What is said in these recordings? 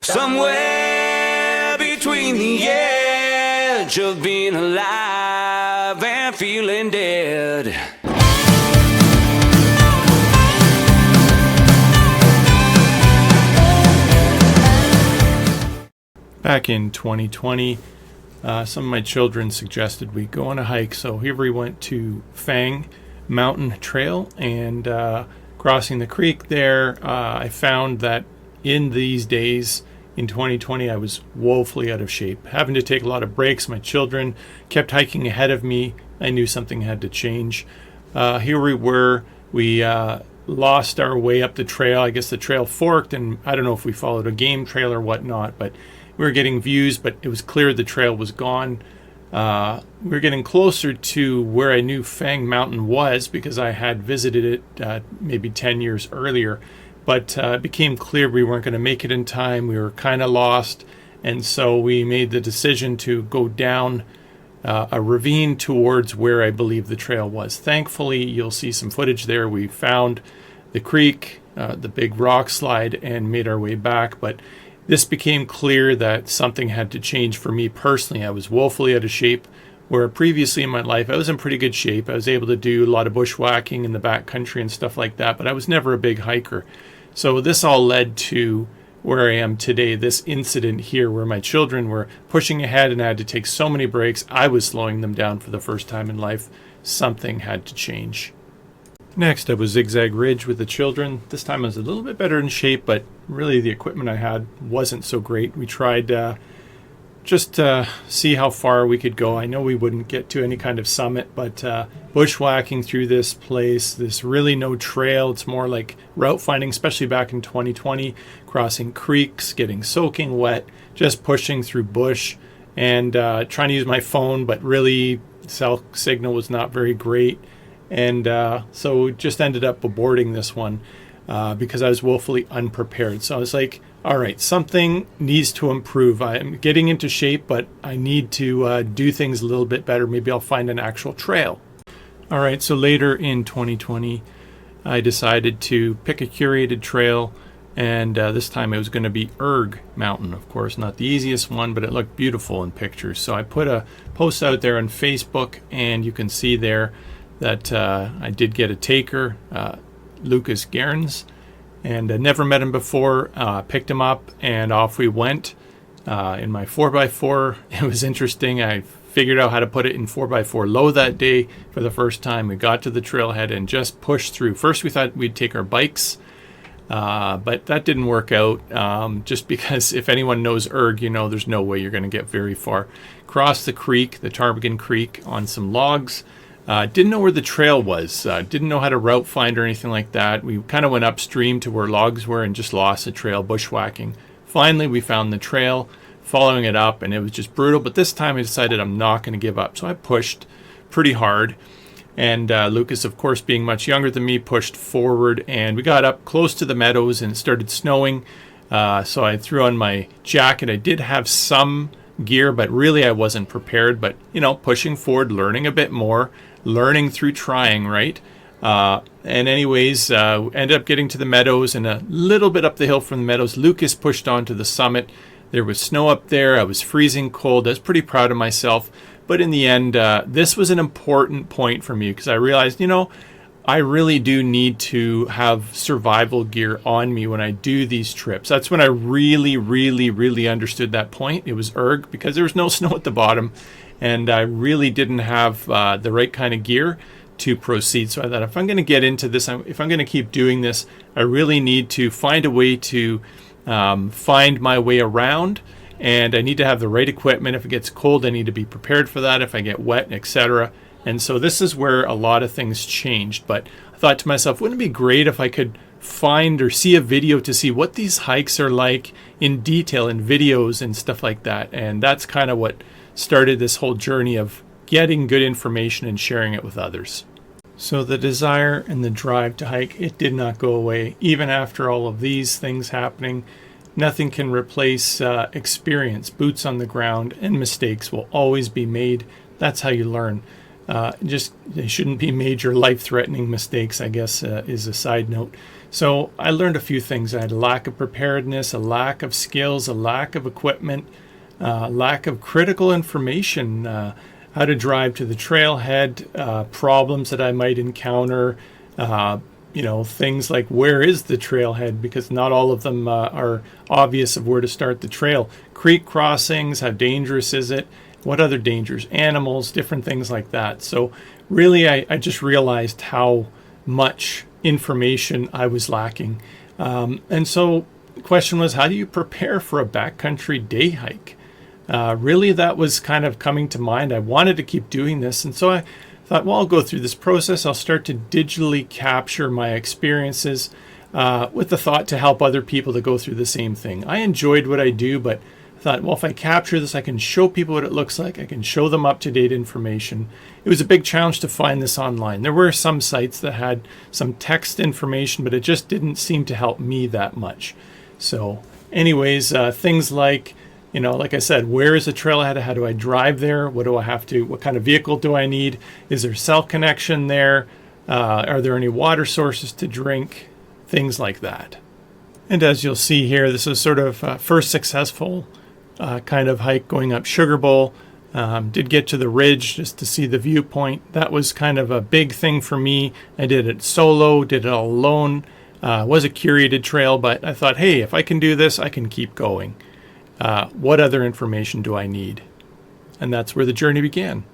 Somewhere between the edge of being alive and feeling dead. Back in 2020, some of my children suggested we go on a hike, so here we went to Fang Mountain Trail, and crossing the creek there, I found that in these days, in 2020, I was woefully out of shape, having to take a lot of breaks. My children kept hiking ahead of me. I knew something had to change. Here we were. We lost our way up the trail. I guess the trail forked, and I don't know if we followed a game trail or whatnot, but we were getting views, but it was clear the trail was gone. We were getting closer to where I knew Fang Mountain was because I had visited it maybe 10 years earlier. But it became clear we weren't going to make it in time. We were kind of lost. And so we made the decision to go down a ravine towards where I believe the trail was. Thankfully, you'll see some footage there. We found the creek, the big rock slide, and made our way back. But this became clear that something had to change for me personally. I was woefully out of shape, where previously in my life I was in pretty good shape. I was able to do a lot of bushwhacking in the backcountry and stuff like that, but I was never a big hiker. So this all led to where I am today, this incident here where my children were pushing ahead and I had to take so many breaks. I was slowing them down for the first time in life. Something had to change. Next, I was Zig Zag Ridge with the children. This time I was a little bit better in shape, but really the equipment I had wasn't so great. We tried just to see how far we could go. I know we wouldn't get to any kind of summit, but bushwhacking through this place, this really no trail. It's more like route finding, especially back in 2020, crossing creeks, getting soaking wet, just pushing through bush, and trying to use my phone, but really cell signal was not very great. And so just ended up aborting this one because I was woefully unprepared. So I was like, all right, something needs to improve. I'm getting into shape, but I need to do things a little bit better. Maybe I'll find an actual trail. All right, so later in 2020, I decided to pick a curated trail, and this time it was going to be Erg Mountain. Of course, not the easiest one, but it looked beautiful in pictures. So I put a post out there on Facebook, and you can see there that I did get a taker, Lucas Gerns, and never met him before. Picked him up and off we went in my 4x4. It was interesting. I figured out how to put it in 4x4 low that day for the first time. We got to the trailhead and just pushed through. First we thought we'd take our bikes, but that didn't work out just because if anyone knows Erg, you know there's no way you're going to get very far. Crossed the creek, the Ptarmigan Creek, on some logs. Didn't know where the trail was, didn't know how to route find or anything like that. We kind of went upstream to where logs were and just lost the trail bushwhacking. Finally, we found the trail, following it up, and it was just brutal. But this time I decided I'm not going to give up. So I pushed pretty hard. And Lucas, of course, being much younger than me, pushed forward. And we got up close to the meadows and it started snowing. So I threw on my jacket. I did have some gear, but really I wasn't prepared. But, you know, pushing forward, learning a bit more. Learning through trying, right? And anyways, ended up getting to the meadows and a little bit up the hill from the meadows. Lucas pushed on to the summit. There was snow up there. I was freezing cold. I was pretty proud of myself. But in the end, this was an important point for me because I realized, you know, I really do need to have survival gear on me when I do these trips. That's when I really understood that point. It was Erg because there was no snow at the bottom. And I really didn't have the right kind of gear to proceed. So I thought if I'm going to get into this, if I'm going to keep doing this, I really need to find a way to find my way around. And I need to have the right equipment. If it gets cold, I need to be prepared for that. If I get wet, etc. And so this is where a lot of things changed. But I thought to myself, wouldn't it be great if I could find or see a video to see what these hikes are like in detail in videos and stuff like that. And that's kind of what started this whole journey of getting good information and sharing it with others. So the desire and the drive to hike, it did not go away. Even after all of these things happening, nothing can replace experience, boots on the ground, and mistakes will always be made. That's how you learn. Just they shouldn't be major life-threatening mistakes, I guess, is a side note. So I learned a few things. I had a lack of preparedness, a lack of skills, a lack of equipment, lack of critical information, how to drive to the trailhead, problems that I might encounter, things like where is the trailhead, because not all of them are obvious of where to start the trail. Creek crossings, how dangerous is it? What other dangers? Animals, different things like that. So really, I just realized how much information I was lacking. And so the question was, how do you prepare for a backcountry day hike? Really, that was kind of coming to mind. I wanted to keep doing this. And so I thought, well, I'll go through this process. I'll start to digitally capture my experiences with the thought to help other people to go through the same thing. I enjoyed what I do, but I thought, well, if I capture this, I can show people what it looks like. I can show them up-to-date information. It was a big challenge to find this online. There were some sites that had some text information, but it just didn't seem to help me that much. So anyways, things like, like I said, where is the trailhead? How do I drive there? What kind of vehicle do I need? Is there cell connection there? Are there any water sources to drink? Things like that. And as you'll see here, this is sort of first successful kind of hike going up Sugar Bowl. Did get to the ridge just to see the viewpoint. That was kind of a big thing for me. I did it solo, did it all alone. Was a curated trail, but I thought, hey, if I can do this, I can keep going. What other information do I need? And that's where the journey began.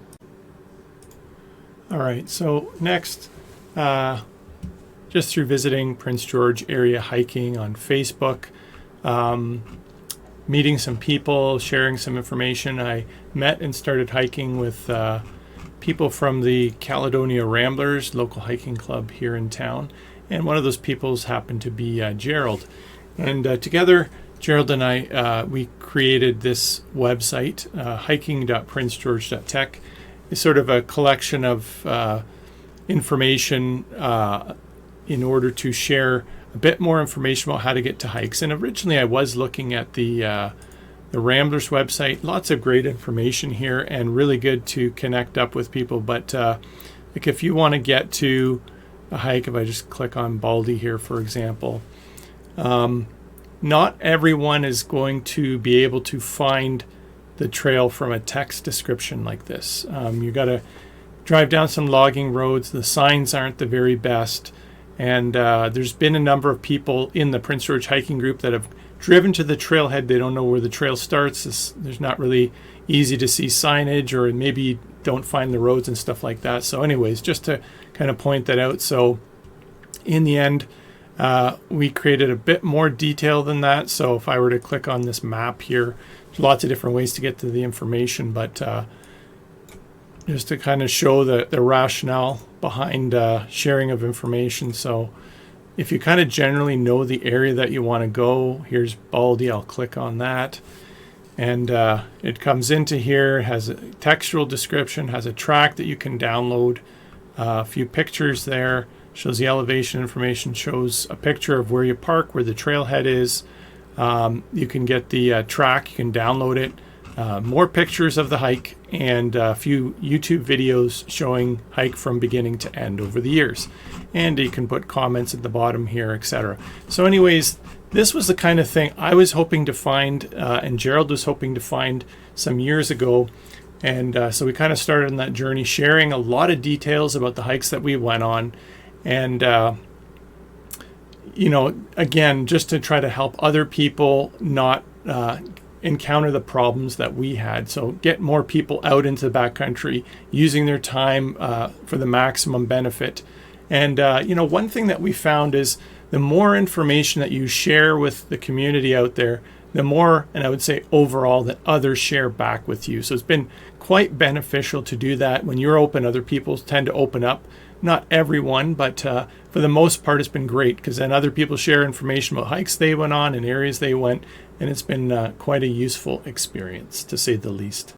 All right, so next, just through visiting Prince George area hiking on Facebook, meeting some people, sharing some information, I met and started hiking with people from the Caledonia Ramblers, local hiking club here in town. And one of those people happened to be Gerald. And together, Gerald and I, we created this website, hiking.princegeorge.tech. It's sort of a collection of information in order to share a bit more information about how to get to hikes. And originally I was looking at the Ramblers website. Lots of great information here and really good to connect up with people. But like if you want to get to a hike, if I just click on Baldy here, for example, not everyone is going to be able to find the trail from a text description like this. You got to drive down some logging roads. The signs aren't the very best. And there's been a number of people in the Prince George hiking group that have driven to the trailhead. They don't know where the trail starts. There's not really easy to see signage, or maybe don't find the roads and stuff like that. So anyways, just to kind of point that out. So in the end, we created a bit more detail than that. So if I were to click on this map here, there's lots of different ways to get to the information, but just to kind of show the rationale behind sharing of information. So if you kind of generally know the area that you want to go, here's Baldy, I'll click on that. And it comes into here, has a textual description, has a track that you can download, a few pictures there, shows the elevation information, shows a picture of where you park, where the trailhead is. You can get the track, you can download it, more pictures of the hike, and a few YouTube videos showing hike from beginning to end over the years. And you can put comments at the bottom here, etc. So anyways, this was the kind of thing I was hoping to find, and Gerald was hoping to find some years ago. And so we kind of started on that journey, sharing a lot of details about the hikes that we went on. And, again, just to try to help other people not encounter the problems that we had. So get more people out into the backcountry, using their time for the maximum benefit. And, one thing that we found is the more information that you share with the community out there, the more, and I would say overall, that others share back with you. So it's been quite beneficial to do that. When you're open, other people tend to open up. Not everyone, but for the most part, it's been great, because then other people share information about hikes they went on and areas they went, and it's been quite a useful experience, to say the least.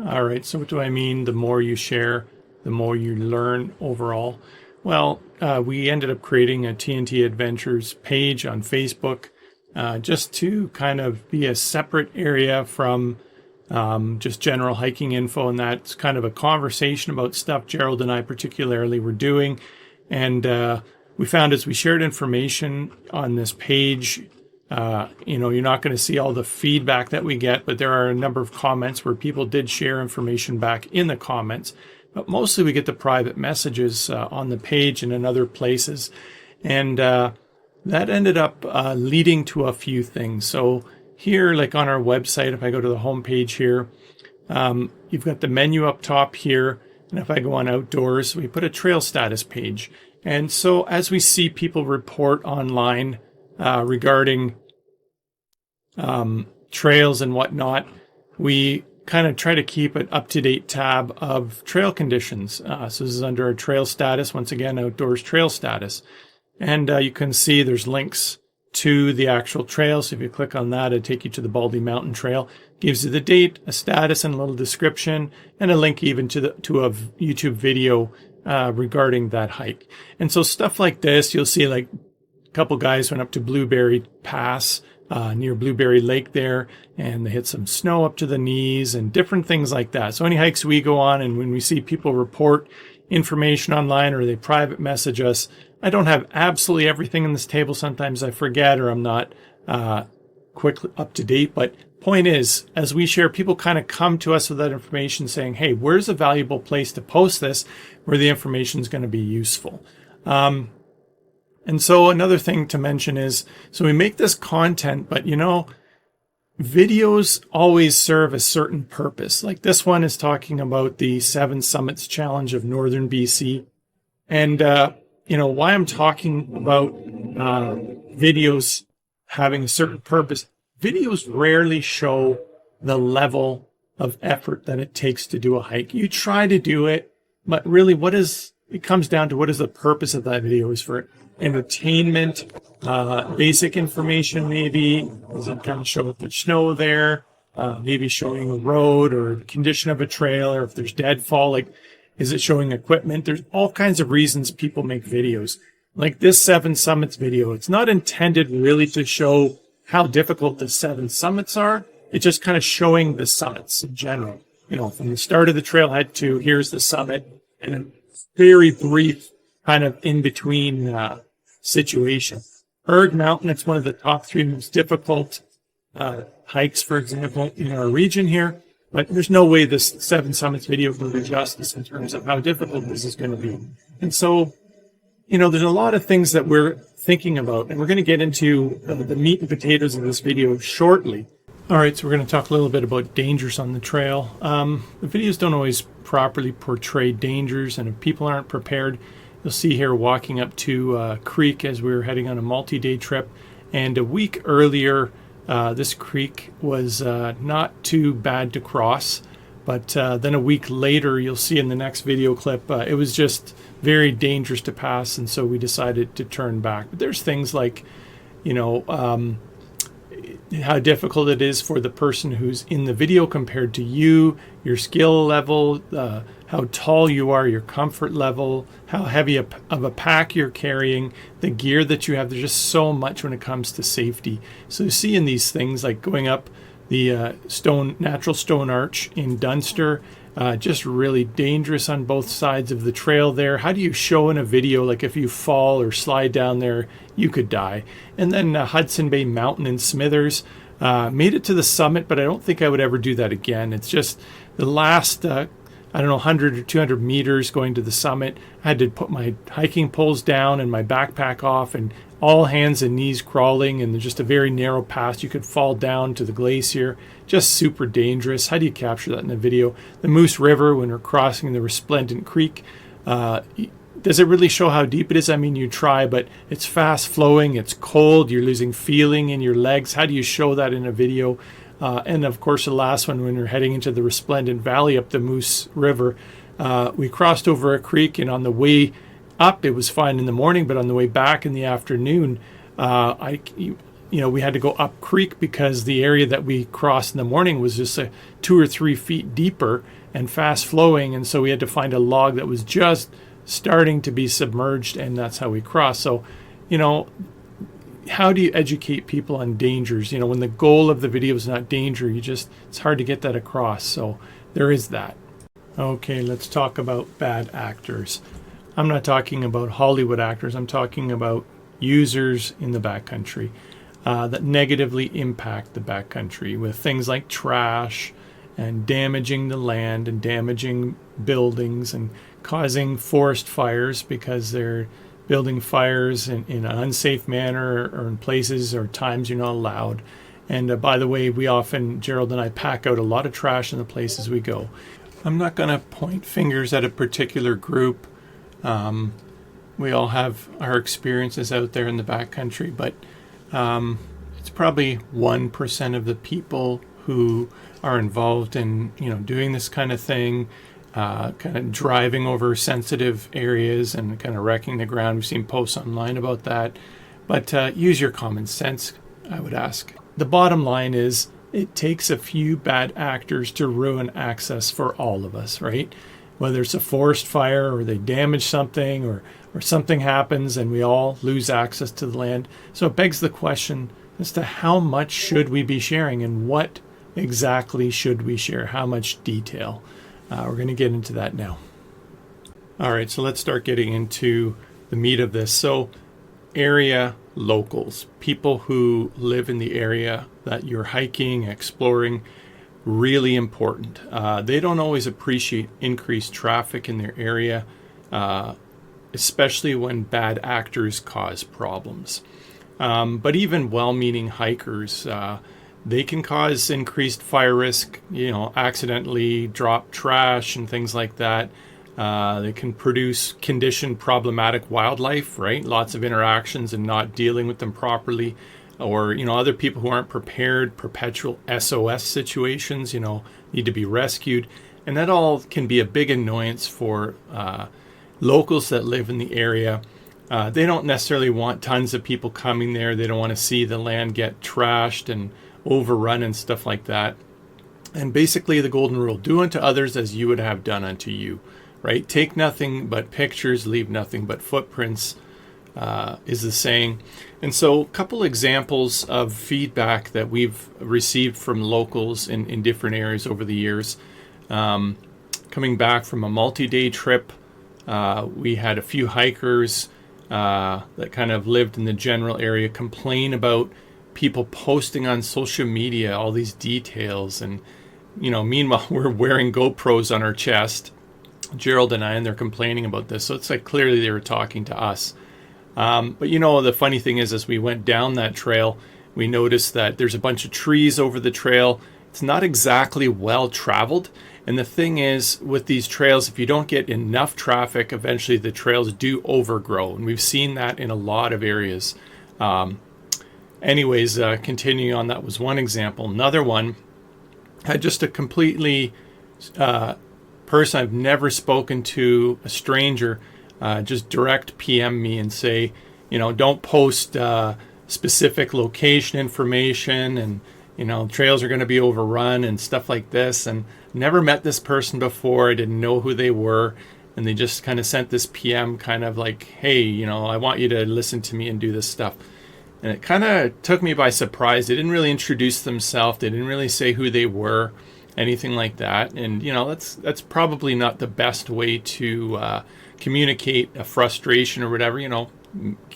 All right, so what do I mean? The more you share, the more you learn overall. Well, we ended up creating a TNT Adventures page on Facebook, just to kind of be a separate area from just general hiking info, and that's kind of a conversation about stuff Gerald and I particularly were doing. And we found as we shared information on this page, you're not going to see all the feedback that we get, but there are a number of comments where people did share information back in the comments. But mostly we get the private messages on the page and in other places. And that ended up leading to a few things. So here, like on our website, if I go to the home page here, you've got the menu up top here. And if I go on outdoors, we put a trail status page. And so as we see people report online regarding trails and whatnot, we kind of try to keep an up-to-date tab of trail conditions. So this is under our trail status, once again, outdoors trail status. And you can see there's links to the actual trail. So if you click on that, it'll take you to the Baldy Mountain Trail. Gives you the date, a status, and a little description, and a link even to a YouTube video regarding that hike. And so stuff like this, you'll see like a couple guys went up to Blueberry Pass near Blueberry Lake there, and they hit some snow up to the knees and different things like that. So any hikes we go on, and when we see people report information online or they private message us, I don't have absolutely everything in this table. Sometimes I forget or I'm not quickly up to date. But point is, as we share, people kind of come to us with that information saying, hey, where's a valuable place to post this where the information is going to be useful? And so another thing to mention is, so we make this content, but videos always serve a certain purpose. Like this one is talking about the 7 Summits Challenge of Northern BC. And, why I'm talking about videos having a certain purpose. Videos rarely show the level of effort that it takes to do a hike. You try to do it, but really it comes down to what is the purpose of that video? Is for entertainment, basic information maybe? Does it kind of show if there's snow there? Maybe showing a road or the condition of a trail, or if there's deadfall, like is it showing equipment? There's all kinds of reasons people make videos. Like this 7 Summits video, it's not intended really to show how difficult the 7 summits are. It's just kind of showing the summits in general. From the start of the trailhead to here's the summit, and a very brief kind of in-between situation. Erg Mountain, it's one of the top 3 most difficult hikes, for example, in our region here. But there's no way this 7 Summits video will do justice in terms of how difficult this is going to be. And so, there's a lot of things that we're thinking about, and we're going to get into the meat and potatoes of this video shortly. All right, so we're going to talk a little bit about dangers on the trail. The videos don't always properly portray dangers, and if people aren't prepared, you'll see here walking up to a creek as we were heading on a multi-day trip. And a week earlier, this creek was not too bad to cross. But then a week later, you'll see in the next video clip, it was just very dangerous to pass. And so we decided to turn back. But there's things like, how difficult it is for the person who's in the video compared to you, your skill level, how tall you are, your comfort level, how heavy of a pack you're carrying, the gear that you have. There's just so much when it comes to safety. So you see in these things like going up the natural stone arch in Dunster, just really dangerous on both sides of the trail there. How do you show in a video, like if you fall or slide down there, you could die? And then Hudson Bay Mountain in Smithers, made it to the summit, but I don't think I would ever do that again. It's just the last, 100 or 200 meters going to the summit. I had to put my hiking poles down and my backpack off, and all hands and knees crawling, and just a very narrow path. You could fall down to the glacier. Just super dangerous. How do you capture that in a video? The Moose River, when we're crossing the Resplendent Creek, does it really show how deep it is? I mean, you try, but it's fast flowing, it's cold, you're losing feeling in your legs. How do you show that in a video? And of course, the last one, when we're heading into the Resplendent Valley up the Moose River, we crossed over a creek, and on the way up, it was fine in the morning, but on the way back in the afternoon, we had to go up creek because the area that we crossed in the morning was just 2 or 3 feet deeper and fast flowing. And so we had to find a log that was just starting to be submerged, and that's how we crossed. So, how do you educate people on dangers? When the goal of the video is not danger, it's hard to get that across. So there is that. Okay, let's talk about bad actors. I'm not talking about Hollywood actors. I'm talking about users in the backcountry that negatively impact the backcountry with things like trash and damaging the land and damaging buildings and causing forest fires because they're building fires in an unsafe manner or in places or times you're not allowed. And by the way, Gerald and I pack out a lot of trash in the places we go. I'm not going to point fingers at a particular group. We all have our experiences out there in the backcountry, but it's probably 1% of the people who are involved in doing this kind of thing, kind of driving over sensitive areas and kind of wrecking the ground. We've seen posts online about that, but use your common sense, I would ask. The bottom line is it takes a few bad actors to ruin access for all of us, right? Whether it's a forest fire or they damage something or something happens and we all lose access to the land. So it begs the question as to how much should we be sharing and what exactly should we share, how much detail. We're going to get into that now. All right, so let's start getting into the meat of this. So area locals, people who live in the area that you're hiking, exploring, really important. They don't always appreciate increased traffic in their area, especially when bad actors cause problems. But even well-meaning hikers, they can cause increased fire risk, accidentally drop trash and things like that. They can produce condition problematic wildlife, right? Lots of interactions and not dealing with them properly. Or, other people who aren't prepared, perpetual SOS situations, need to be rescued. And that all can be a big annoyance for locals that live in the area. They don't necessarily want tons of people coming there. They don't want to see the land get trashed and overrun and stuff like that. And basically the golden rule, do unto others as you would have done unto you, right? Take nothing but pictures, leave nothing but footprints, is the saying. And so a couple examples of feedback that we've received from locals in different areas over the years. Coming back from a multi-day trip, we had a few hikers that kind of lived in the general area complain about people posting on social media all these details. And, meanwhile, we're wearing GoPros on our chest, Gerald and I, and they're complaining about this. So it's like clearly they were talking to us. But the funny thing is, as we went down that trail, we noticed that there's a bunch of trees over the trail. It's not exactly well traveled. And the thing is, with these trails, if you don't get enough traffic, eventually the trails do overgrow. And we've seen that in a lot of areas. Continuing on, that was one example. Another one had just a completely person I've never spoken to, a stranger, just direct PM me and say, don't post specific location information and, trails are going to be overrun and stuff like this. And never met this person before. I didn't know who they were. And they just kind of sent this PM kind of like, hey, I want you to listen to me and do this stuff. And it kind of took me by surprise. They didn't really introduce themselves. They didn't really say who they were, anything like that. And, that's probably not the best way to communicate a frustration or whatever.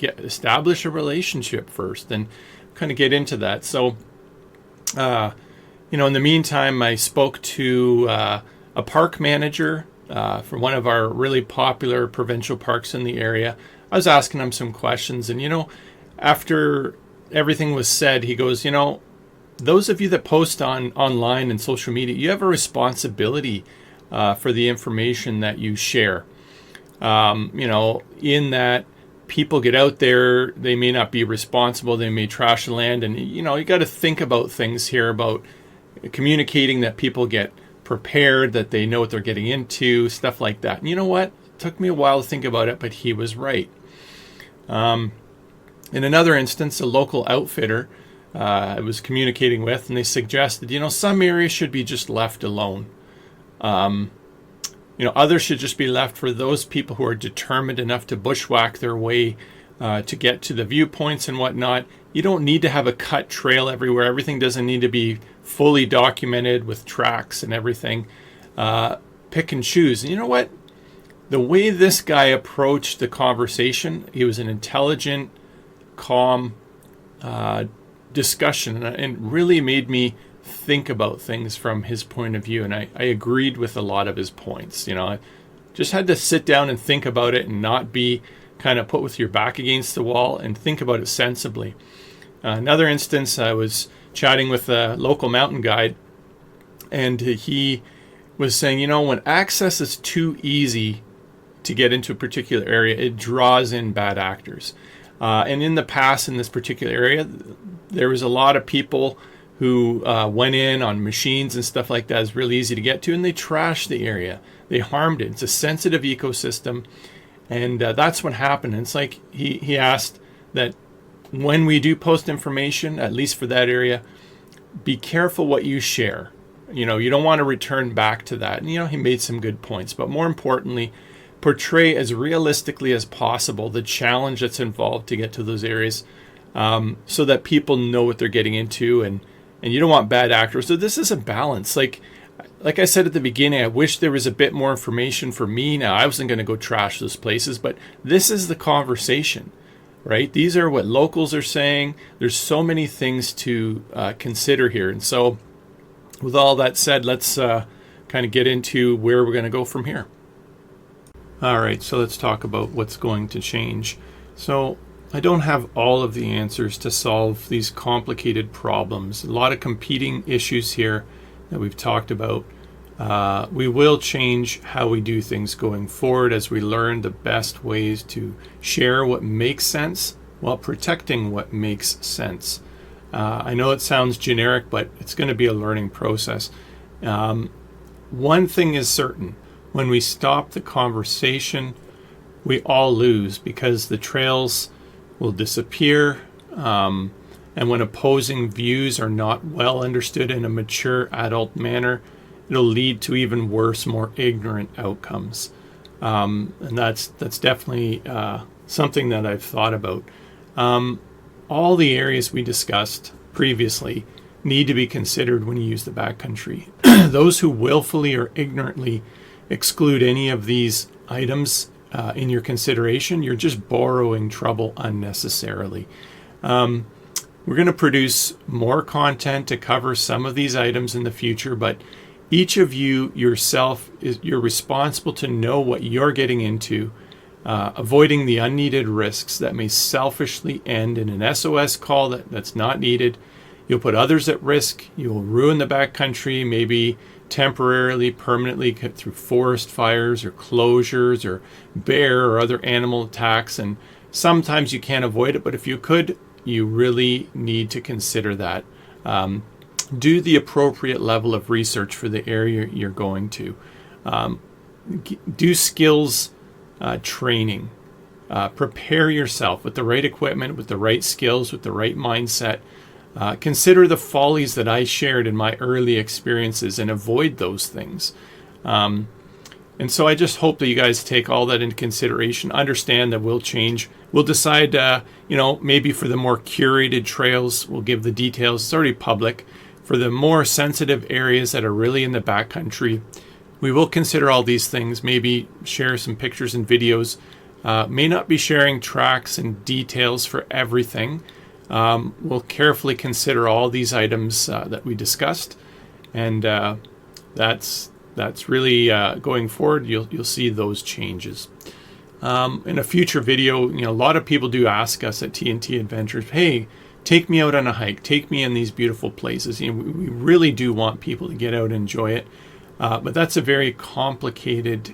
Establish a relationship first and kind of get into that. So, in the meantime, I spoke to a park manager for one of our really popular provincial parks in the area. I was asking him some questions, and, after everything was said, he goes, those of you that post online and social media, you have a responsibility for the information that you share. In that people get out there, they may not be responsible, they may trash the land, and you got to think about things here about communicating that people get prepared, that they know what they're getting into, stuff like that. And you know what? It took me a while to think about it, but he was right. In another instance, a local outfitter I was communicating with, and they suggested, some areas should be just left alone. Others should just be left for those people who are determined enough to bushwhack their way to get to the viewpoints and whatnot. You don't need to have a cut trail everywhere. Everything doesn't need to be fully documented with tracks and everything. Pick and choose. And you know what? The way this guy approached the conversation, he was an intelligent, calm discussion, and really made me think about things from his point of view. And I agreed with a lot of his points. I just had to sit down and think about it and not be kind of put with your back against the wall, and think about it sensibly. Another instance, I was chatting with a local mountain guide, and he was saying, when access is too easy to get into a particular area, it draws in bad actors. And in the past, in this particular area, there was a lot of people who went in on machines and stuff like that. It's really easy to get to, and they trashed the area. They harmed it. It's a sensitive ecosystem, and that's what happened. And it's like he asked that when we do post information, at least for that area, be careful what you share. You don't want to return back to that. And he made some good points, but more importantly, portray as realistically as possible the challenge that's involved to get to those areas, so that people know what they're getting into, and you don't want bad actors. So this is a balance. Like I said at the beginning, I wish there was a bit more information for me. Now, I wasn't going to go trash those places, but this is the conversation, right? These are what locals are saying. There's so many things to consider here. And so with all that said, let's kind of get into where we're going to go from here. All right, so let's talk about what's going to change. So I don't have all of the answers to solve these complicated problems. A lot of competing issues here that we've talked about. We will change how we do things going forward as we learn the best ways to share what makes sense while protecting what makes sense. I know it sounds generic, but it's going to be a learning process. One thing is certain. When we stop the conversation, we all lose, because the trails will disappear. And when opposing views are not well understood in a mature adult manner, it'll lead to even worse, more ignorant outcomes. And that's definitely something that I've thought about. All the areas we discussed previously need to be considered when you use the backcountry. Those who willfully or ignorantly exclude any of these items in your consideration, you're just borrowing trouble unnecessarily. We're going to produce more content to cover some of these items in the future, but each of you yourself, you're responsible to know what you're getting into, avoiding the unneeded risks that may selfishly end in an SOS call that's not needed. You'll put others at risk. You will ruin the backcountry, maybe temporarily, permanently, through forest fires or closures or bear or other animal attacks. And sometimes you can't avoid it, but if you could, you really need to consider that. Do the appropriate level of research for the area you're going to. Do skills training. Prepare yourself with the right equipment, with the right skills, with the right mindset. Consider the follies that I shared in my early experiences and avoid those things. And so I just hope that you guys take all that into consideration. Understand that we'll change. We'll decide, maybe for the more curated trails, we'll give the details. It's already public. For the more sensitive areas that are really in the backcountry, we will consider all these things. Maybe share some pictures and videos. May not be sharing tracks and details for everything. We'll carefully consider all these items that we discussed, and that's really going forward. You'll see those changes. In a future video, a lot of people do ask us at TNT Adventures, hey, take me out on a hike, take me in these beautiful places. We really do want people to get out and enjoy it, but that's a very complicated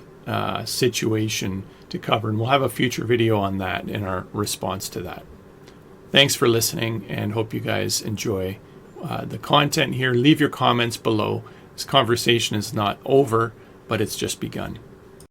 situation to cover, and we'll have a future video on that in our response to that. Thanks for listening, and hope you guys enjoy the content here. Leave your comments below. This conversation is not over, but it's just begun.